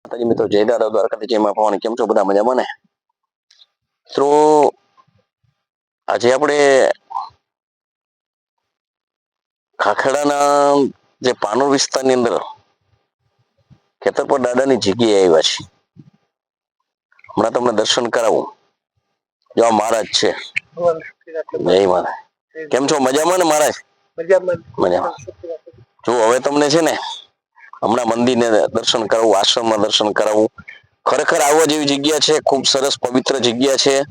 માતાજી મિત્રો, જય દાદા દ્વારકાથી, જય મા ભવાની. કેમ છો બધા? મજામાં ને? તો આજે આપણે ખાખેડાના જે પાનોર વિસ્તારની અંદર ખેતરપર દાદાની જગ્યાએ આવ્યા છે. હમણાં તમને દર્શન કરાવું. જો આ મહારાજ છે. જય મહારાજ. કેમ છો? મજામાં ને મહારાજ? મજામાં. જો હવે તમને છે ને હમણાં મંદિરને દર્શન કરાવું, આશ્રમમાં દર્શન કરાવું. ખરેખર આવવા જેવી જગ્યા છે. ખૂબ સરસ પવિત્ર જગ્યા છે.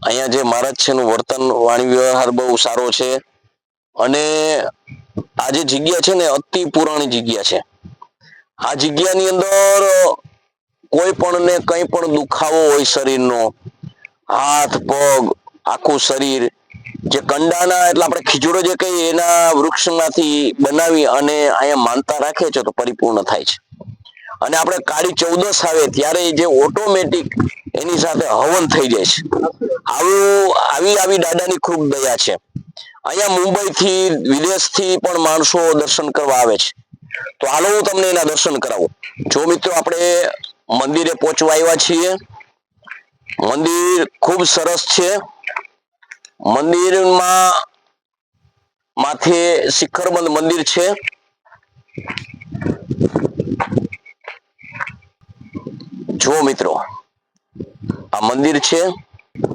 અહીંયા જે મહારાજ છે એનું વર્તન, વાણી વ્યવહાર બહુ સારો છે. અને આ જે જગ્યા છે ને અતિ પુરાણી જગ્યા છે. આ જગ્યાની અંદર કોઈ પણ ને કંઈ પણ દુખાવો હોય શરીરનો, હાથ પગ આખું શરીર, જે કંડાના એટલે આપણે ખીજડો જે કહીએ એના વૃક્ષમાંથી બનાવી અને અહીંયા માનતા રાખે છે તો પરિપૂર્ણ થાય છે. અને આપણે કાળી ચૌદસ આવે ત્યારે જે ઓટોમેટિક એની સાથે હવન થઈ જાય છે. આવી દાદાની ખૂબ દયા છે. અહીંયા મુંબઈથી, વિદેશથી પણ માણસો દર્શન કરવા આવે છે. તો હાલો હું તમને એના દર્શન કરાવું. જો મિત્રો આપણે મંદિરે પહોંચવા આવ્યા છીએ. મંદિર ખૂબ સરસ છે. મંદિરમાં માથે શિખરબંધ મંદિર છે. જો મિત્રો આ મંદિર છે.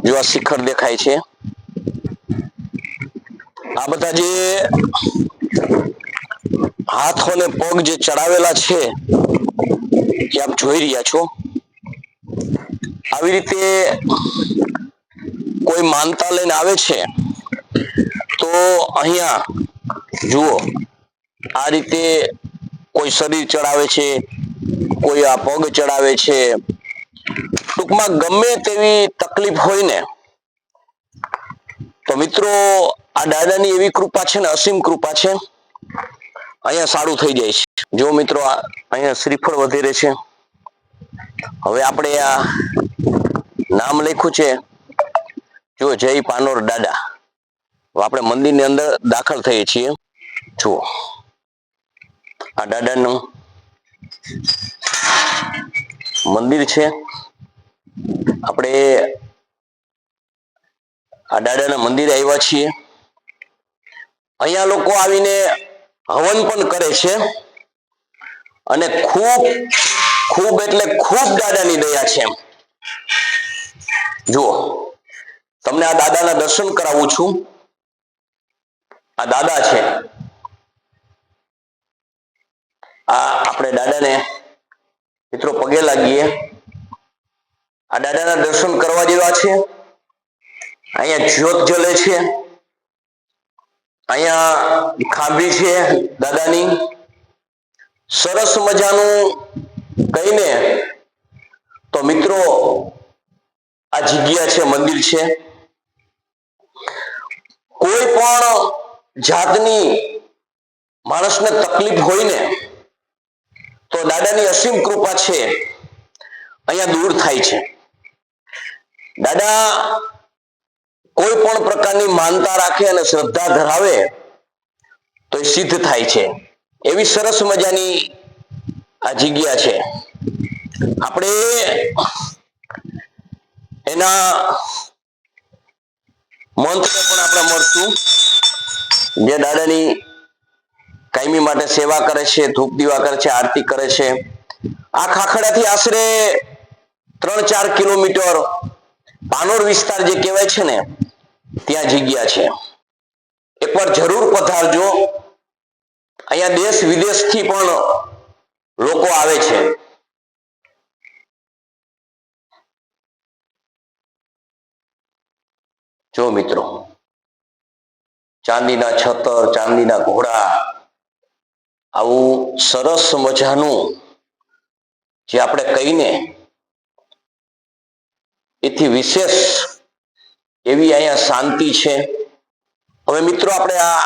જો આ શિખર દેખાય છે. આ બધા જે હાથ અને પગ જે ચડાવેલા છે જે આપ જોઈ રહ્યા છો. આવી રીતે કોઈ માનતા લઈને આવે છે તો અહીંયા જુઓ આ રીતે કોઈ શરીર ચડાવે છે, કોઈ આ પગ ચડાવે છે. ટૂંકમાં ગમે તેવી તકલીફ હોય ને તો મિત્રો આ દાદાની એવી કૃપા છે ને, અસીમ કૃપા છે. અહીંયા સારું થઈ જાય છે. જો મિત્રો અહીંયા શ્રીફળ વધેરે છે. હવે આપણે આ નામ લખ્યું છે, જો જય પાનોર દાદા. આપણે મંદિરની અંદર દાખલ થઈએ છીએ. જુઓ આ દાદાનું મંદિર છે. આપણે આ દાદાના મંદિરે આવ્યા છીએ. અહીંયા લોકો આવીને હવન પણ કરે છે. અને ખૂબ ખૂબ એટલે ખૂબ દાદાની દયા છે. જુઓ તમને આ દાદાના દર્શન કરાવું છું. આ દાદા છે. આ આપણે દાદાને મિત્રો પગે લાગીએ. આ દાદાના દર્શન કરવા જેવા છે. અહીંયા જ્યોત જલે છે. અહીંયા ખાંભી છે દાદાની. સરસ મજાનું કહીને તો મિત્રો આ જગ્યા છે, મંદિર છે. કોઈ પણ જાતની માણસને તકલીફ હોય ને તો દાદાની અસીમ કૃપા છે, અહીંયા દૂર થાય છે. દાદા કોઈ પણ પ્રકારની માનતા રાખે અને શ્રદ્ધા ધરાવે તો એ સિદ્ધ થાય છે. એવી સરસ મજાની આ જગ્યા છે. આપણે એના મંત્ર પણ આપણે મળશું, જે દાદાની કાયમી માટે સેવા કરે છે, ધૂપ દીવા કરે છે, આરતી કરે છે. આ ખાખડાથી આશરે 3-4 કિલોમીટર પાનોર વિસ્તાર જે કહેવાય છે ને ત્યાં જગ્યા છે. એકવાર જરૂર પધારજો. અહીંયા દેશ વિદેશથી પણ લોકો આવે છે. જો મિત્રો ચાંદીના છતર, ચાંદીના ઘોડા, આવું સરસ મજાનું જે આપણે કહીને એથી વિશેષ એવી અહીંયા શાંતિ છે. હવે મિત્રો આપણે આ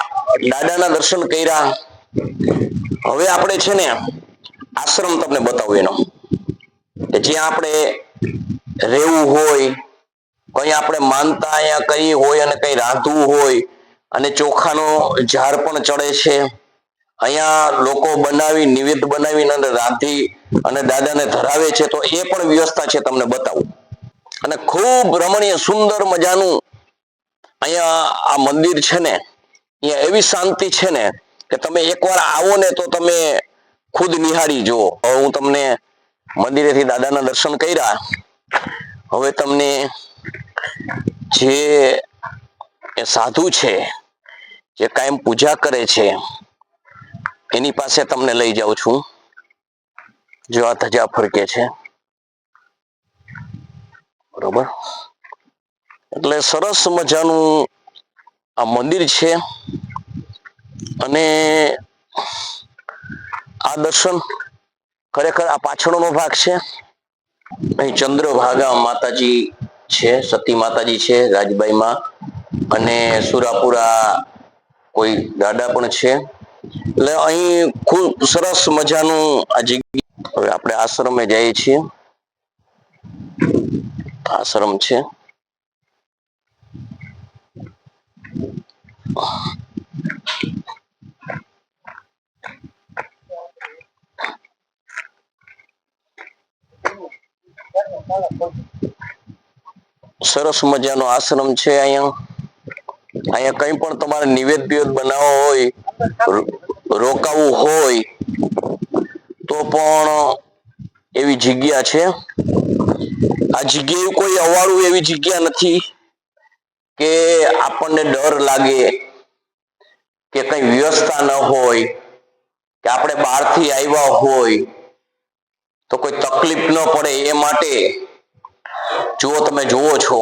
દાદાના દર્શન કર્યા. હવે આપણે છે ને આશ્રમ તમને બતાવું એનો, જ્યાં આપણે રહેવું હોય, કઈ આપણે માનતા અહીંયા કઈ હોય અને કઈ રાંધવું હોય, અને ચોખાનો ઝાર પણ ચડે છે. અહીંયા લોકો બનાવી નિવેદ બનાવીને અને રાંધી અને દાદાને ધરાવે છે, તો એ પણ વ્યવસ્થા છે, તમને બતાવું. અને ખૂબ રમણીય સુંદર મજાનું અહીંયા આ મંદિર છે ને, અહીંયા એવી શાંતિ છે ને કે તમે એકવાર આવો ને તો તમે ખુદ નિહાળી જુઓ. હવે હું તમને મંદિરેથી દાદાના દર્શન કર્યા. હવે તમને જે સાધુ છે, જે કાયમ પૂજા કરે છે, એની પાસે તમને લઈ જાઉં છું. જો આ ધજા ફરકે છે, બરોબર. એટલે સરસ મજાનું આ મંદિર છે. અને આ દર્શન ખરેખર આ પાછળનો ભાગ છે. અહીં ચંદ્રભાગા માતાજી છે, સતી માતાજી છે, રાજબાઈમાં, અને સુરાપુરા કોઈ દાદા પણ છે. એટલે અહીં ખૂબ સરસ મજાનું આ જગ્યા. હવે આપણે આશ્રમે જઈએ છીએ. આશ્રમ છે. સરસ મજાનો આશ્રમ છે. અહીંયા કંઈ પણ તમારે નિવેદ બિવેદ બનાવવો હોય, રોકાવું હોય તો પણ એવી જગ્યા છે. આ જગ્યાએ કોઈ અવાળું એવી જગ્યા નથી કે આપણને ડર લાગે કે કઈ વ્યવસ્થા ન હોય, કે આપણે બહારથી આવ્યા હોય તો કોઈ તકલીફ ન પડે એ માટે તમે જુઓ છો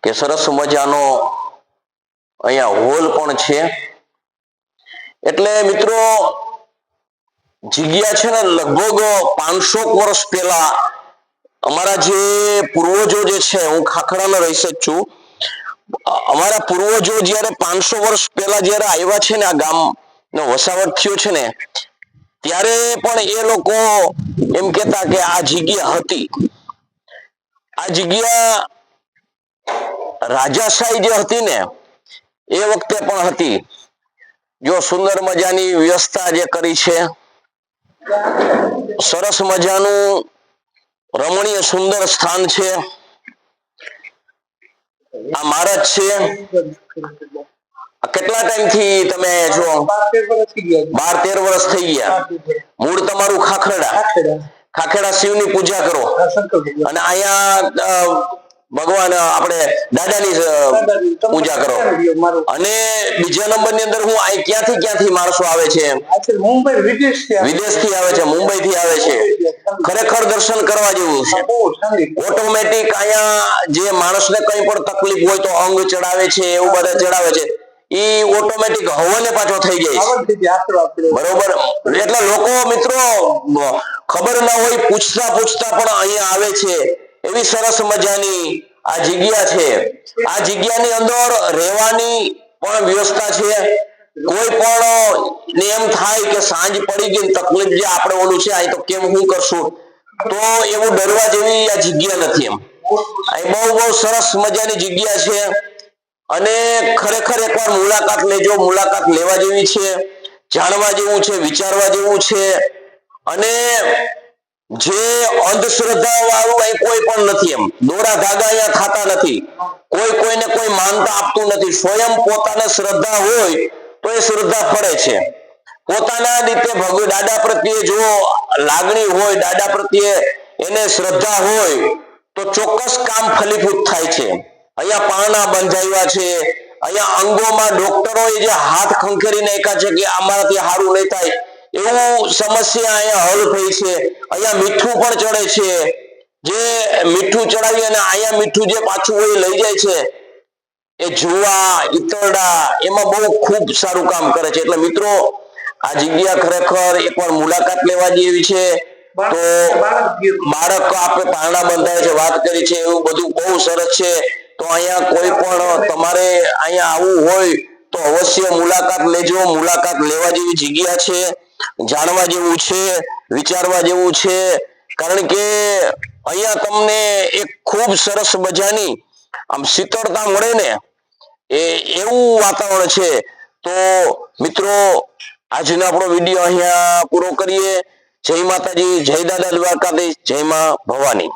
કે સરસ મજાનો અહીંયા હોલ પણ છે. એટલે મિત્રો જગ્યા છે ને લગભગ 500 વર્ષ પહેલા અમારા જે પૂર્વજો જે છે, હું ખાખરાનો રહીશ જ છું, અમારા પૂર્વજો જ્યારે 500 વર્ષ પહેલા જ્યારે આવ્યા છે ને, આ ગામનો વસાવટ થયો છે ને, ત્યારે પણ એ લોકો એમ કહેતા કે આ જગ્યા હતી. આ જગ્યા રાજાશાહી જે હતી ને એ વખતે પણ હતી. જો સુંદર મજાની વ્યવસ્થા જે કરી છે, સરસ મજાનું રમણીય સુંદર સ્થાન છે. આ મહારાજ છે. કેટલા ટાઈમ થી તમે છો? 12-13 વર્ષ થઈ ગયા. મૂળ તમારું ખાખેડા શિવની પૂજા કરો અને અહીંયા ભગવાન આપણે દાદાની પૂજા કરો. અને બીજા નંબરની અંદર હું ક્યાંથી માણસો આવે છે? વિદેશથી આવે છે, મુંબઈથી આવે છે. ખરેખર દર્શન કરવા જેવું છે. ઓટોમેટિક અહીંયા જે માણસને કંઈ પણ તકલીફ હોય તો અંગ ચડાવે છે, એવું બધા ચડાવે છે, એ ઓટોમેટિક હવને પાછો થઈ જાય છે. બરોબર. એટલે લોકો મિત્રો ખબર ના હોય, પૂછતા પણ અહીંયા આવે છે. એવી સરસ મજાની આ જગ્યા છે. આ જગ્યાની અંદર રહેવાની પણ વ્યવસ્થા છે. કોઈ પણ એમ થાય કે સાંજ પડી ગઈ તકલીફ, જે આપણે ઓલું છે અહીં તો કેમ હું કરશું, તો એવું ડરવા જેવી આ જગ્યા નથી. એમ અહીં બહુ સરસ મજાની જગ્યા છે. અને ખરેખર એકવાર મુલાકાત લેજો. મુલાકાત લેવા જેવી છે, જાણવા જેવું છે, વિચારવા જેવું છે. અને જે અંધશ્રદ્ધા વાળું અહીં કોઈ પણ નથી. એમ દોરા ધાગા અહીંયા ખાતા નથી. કોઈને કોઈ માનતા આપતું નથી. સ્વયં પોતાને શ્રદ્ધા હોય તો એ શ્રદ્ધા ફળે છે. પોતાના રીતે દાદા પ્રત્યે જો લાગણી હોય, દાદા પ્રત્યે એને શ્રદ્ધા હોય તો ચોક્કસ કામ ફલીભૂત થાય છે. અહીંયા પારણા બંધાવ્યા છે. અહીંયા અંગોમાં ડોક્ટરોએ જે હાથ ખંખેરી નાખ્યા છે કે આમાંથી સારું નહીં થાય, એવું સમસ્યા અહીંયા હલ થઈ છે. અહીંયા મીઠું પણ ચડે છે. જે મીઠું ચડાવી અને અહીંયા મીઠું જે પાછું હોય લઈ જાય છે, એ જુવા ઈતરડા એમાં બહુ ખૂબ સારું કામ કરે છે. એટલે મિત્રો આ જગ્યા ખરેખર એકવાર મુલાકાત લેવા જેવી છે. તો બાળક આપણે પારણા બંધાય છે, વાત કરી છે, એવું બધું બહુ સરસ છે. તો અહીંયા કોઈ પણ તમારે અહીંયા આવવું હોય તો અવશ્ય મુલાકાત લેજો. મુલાકાત લેવા જેવી જગ્યા છે, જાણવા જેવું છે, વિચારવા જેવું છે. કારણ કે અહીંયા તમને એક ખૂબ સરસ મજાની આમ શીતળતા મળે ને, એવું વાતાવરણ છે. તો મિત્રો આજનો આપણો વિડીયો અહીંયા પૂરો કરીએ. જય માતાજી, જય દાદા દ્વારકાધીશ, જય માં ભવાની.